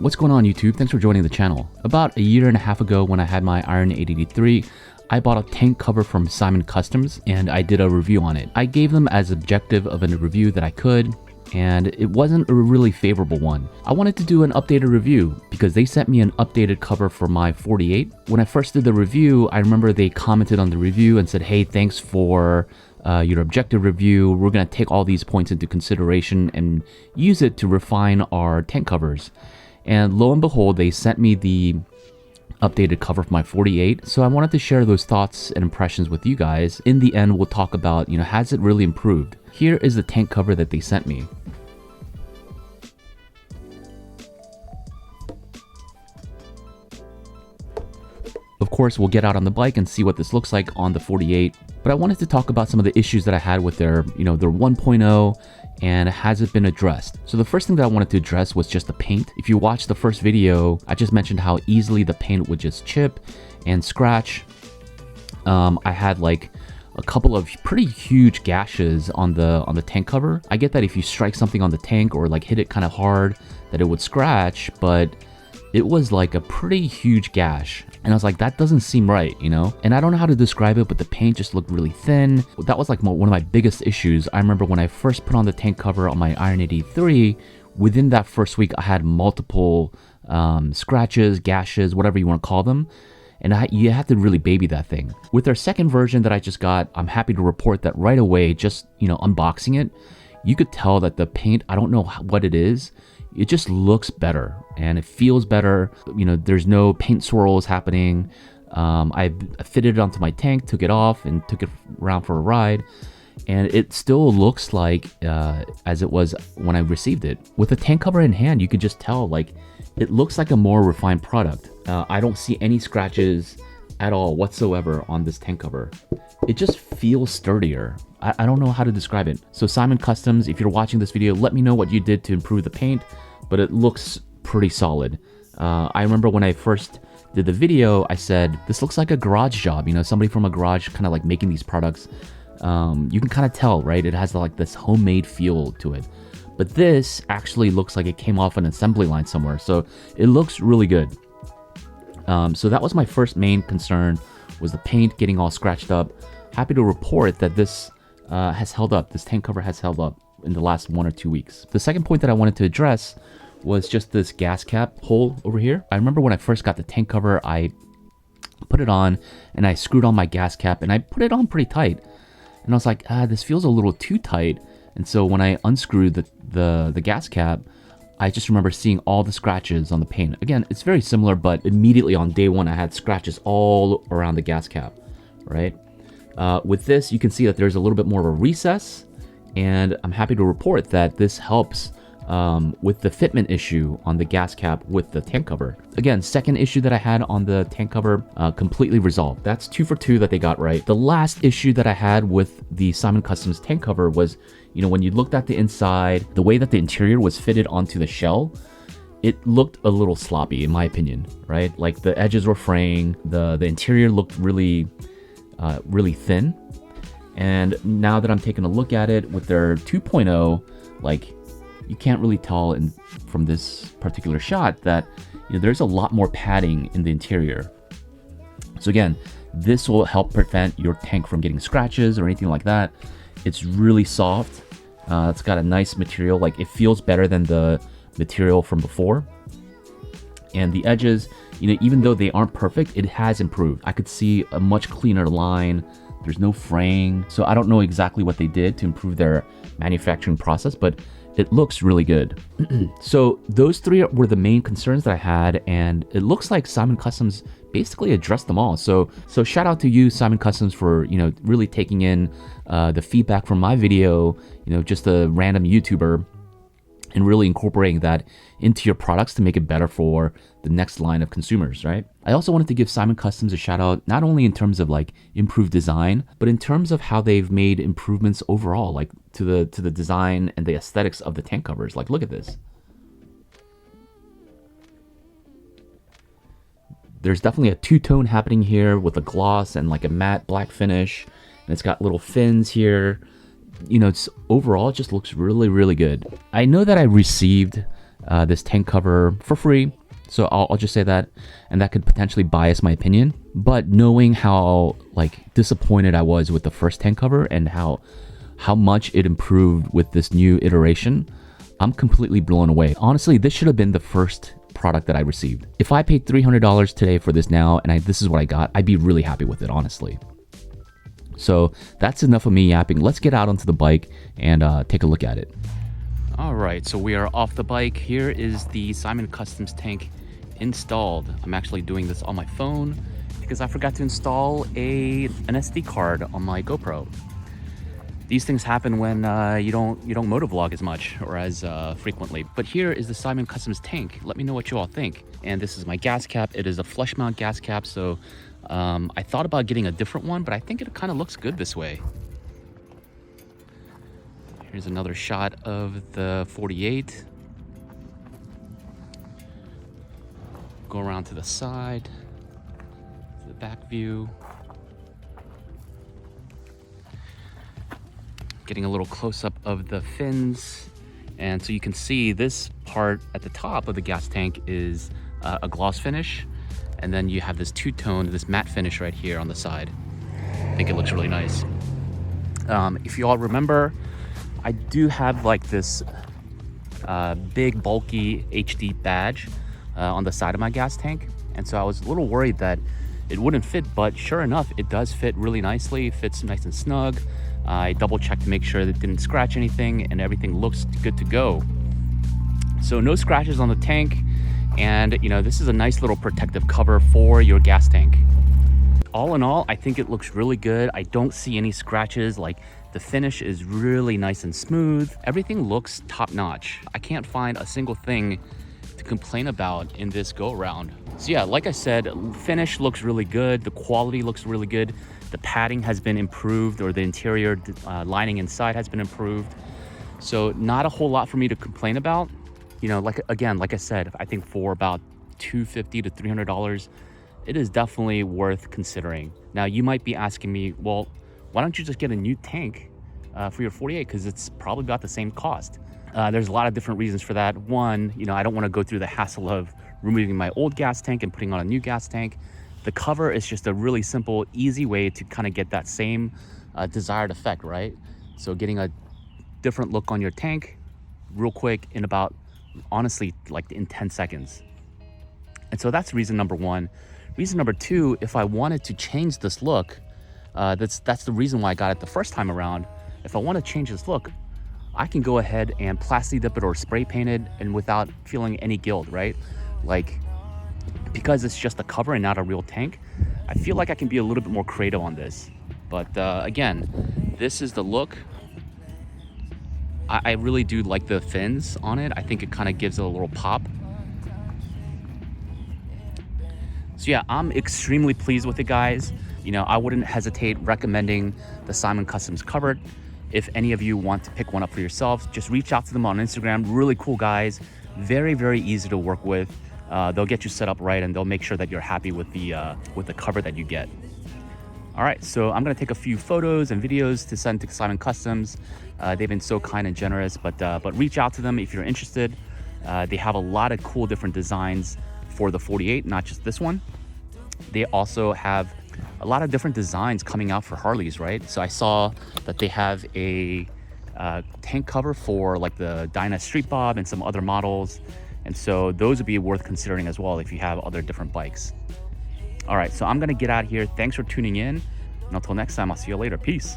What's going on YouTube? Thanks for joining the channel. About a year and a half ago when I had my Iron 883, I bought a tank cover from Simon Customs and I did a review on it. I gave them as objective of a review that I could, and it wasn't a really favorable one. I wanted to do an updated review because they sent me an updated cover for my 48. When I first did the review, I remember they commented on the review and said, hey, thanks for your objective review. We're going to take all these points into consideration and use it to refine our tank covers. And lo and behold, they sent me the updated cover for my 48. So I wanted to share those thoughts and impressions with you guys. In the end, we'll talk about, has it really improved? Here is the tank cover that they sent me. Of course, we'll get out on the bike and see what this looks like on the 48. But I wanted to talk about some of the issues that I had with their 1.0 and has it been addressed. So the first thing that I wanted to address was just the paint. If you watch the first video, I just mentioned how easily the paint would just chip and scratch. I had like a couple of pretty huge gashes on the tank cover. I get that if you strike something on the tank or like hit it kind of hard that it would scratch, but it was like a pretty huge gash. And I was like, that doesn't seem right, And I don't know how to describe it, but the paint just looked really thin. That was like one of my biggest issues. I remember when I first put on the tank cover on my Iron 83, within that first week, I had multiple scratches, gashes, whatever you want to call them. And you have to really baby that thing. With their second version that I just got, I'm happy to report that right away, just, unboxing it, you could tell that the paint, I don't know what it is, it just looks better and it feels better. There's no paint swirls happening. I fitted it onto my tank, took it off and took it around for a ride. And it still looks like as it was when I received it. With the tank cover in hand, you can just tell like it looks like a more refined product. I don't see any scratches at all whatsoever on this tank cover. It just feels sturdier. I don't know how to describe it. So Simon Customs, if you're watching this video, let me know what you did to improve the paint, but it looks pretty solid. I remember when I first did the video, I said, this looks like a garage job, somebody from a garage kind of like making these products. You can kind of tell, right? It has like this homemade feel to it. But this actually looks like it came off an assembly line somewhere. So it looks really good. So that was my first main concern, was the paint getting all scratched up. Happy to report that this has held up. This tank cover has held up in the last 1 or 2 weeks. The second point that I wanted to address was just this gas cap hole over here. I remember when I first got the tank cover, I put it on and I screwed on my gas cap and I put it on pretty tight. And I was like, this feels a little too tight. And so when I unscrewed the gas cap, I just remember seeing all the scratches on the paint. Again, it's very similar, but immediately on day one, I had scratches all around the gas cap, right? With this, you can see that there's a little bit more of a recess, and I'm happy to report that this helps with the fitment issue on the gas cap with the tank cover. Again, second issue that I had on the tank cover, completely resolved. That's 2 for 2 that they got right. The last issue that I had with the Simon Customs tank cover was, when you looked at the inside, the way that the interior was fitted onto the shell, it looked a little sloppy in my opinion, right? Like the edges were fraying, the interior looked really thin. And now that I'm taking a look at it with their 2.0, like you can't really tell from this particular shot that there's a lot more padding in the interior. So again, this will help prevent your tank from getting scratches or anything like that. It's really soft. It's got a nice material. Like it feels better than the material from before. And the edges, even though they aren't perfect, it has improved. I could see a much cleaner line. There's no fraying. So I don't know exactly what they did to improve their manufacturing process, but it looks really good. So those 3 were the main concerns that I had, and it looks like Simon Customs basically addressed them all. So shout out to you, Simon Customs, for really taking in the feedback from my video, just a random YouTuber, and really incorporating that into your products to make it better for the next line of consumers, right? I also wanted to give Simon Customs a shout out, not only in terms of like improved design, but in terms of how they've made improvements overall, like to the design and the aesthetics of the tank covers. Like, look at this. There's definitely a two-tone happening here with a gloss and like a matte black finish, and it's got little fins here. It's overall, it just looks really, really good. I know that I received this tank cover for free. So I'll just say that, and that could potentially bias my opinion. But knowing how like disappointed I was with the first tank cover and how much it improved with this new iteration, I'm completely blown away. Honestly, this should have been the first product that I received. If I paid $300 today for this now and this is what I got, I'd be really happy with it, honestly. So that's enough of me yapping. Let's get out onto the bike and take a look at it. All right, so we are off the bike. Here is the Simon Kustoms tank installed. I'm actually doing this on my phone because I forgot to install an SD card on my GoPro. These things happen when you don't motovlog as much or as frequently. But here is the Simon Kustoms tank. Let me know what you all think. And this is my gas cap. It is a flush mount gas cap. So I thought about getting a different one, but I think it kind of looks good this way. Here's another shot of the 48. Go around to the side, the back view. Getting a little close-up of the fins. And so you can see this part at the top of the gas tank is a gloss finish. And then you have this two-tone, this matte finish right here on the side. I think it looks really nice. If you all remember, I do have like this big bulky HD badge on the side of my gas tank. And so I was a little worried that it wouldn't fit, but sure enough, it does fit really nicely. It fits nice and snug. I double checked to make sure that it didn't scratch anything and everything looks good to go. So no scratches on the tank. And you know, this is a nice little protective cover for your gas tank. All in all, I think it looks really good. I don't see any scratches. Like the finish is really nice and smooth. Everything looks top notch. I can't find a single thing to complain about in this go around. So yeah, like I said, finish looks really good. The quality looks really good. The padding has been improved, or the interior lining inside has been improved. So not a whole lot for me to complain about. You know, like I said, I think for about $250 to $300, it is definitely worth considering. Now you might be asking me, well, why don't you just get a new tank for your 48? Because it's probably about the same cost. There's a lot of different reasons for that. One, you know, I don't want to go through the hassle of removing my old gas tank and putting on a new gas tank. The cover is just a really simple, easy way to kind of get that same desired effect, right? So getting a different look on your tank real quick in about, honestly, like in 10 seconds. And so that's reason number one. Reason number two, if I wanted to change this look, that's the reason why I got it the first time around. If I want to change this look, I can go ahead and plasti dip it or spray paint it, and without feeling any guilt, right? Like, because it's just a cover and not a real tank, I feel like I can be a little bit more creative on this. But again, this is the look. I really do like the fins on it. I think it kind of gives it a little pop. So yeah, I'm extremely pleased with it, guys. You know, I wouldn't hesitate recommending the Simon Kustoms cover. If any of you want to pick one up for yourselves, just reach out to them on Instagram. Really cool guys, very, very easy to work with. They'll get you set up right, and they'll make sure that you're happy with the cover that you get. All right, so I'm gonna take a few photos and videos to send to Simon Kustoms. They've been so kind and generous, but reach out to them if you're interested. They have a lot of cool different designs for the 48, not just this one. They also have a lot of different designs coming out for Harleys, right? So I saw that they have a tank cover for like the Dyna Street Bob and some other models. And so those would be worth considering as well if you have other different bikes. All right, so I'm gonna get out of here. Thanks for tuning in. And until next time, I'll see you later. Peace.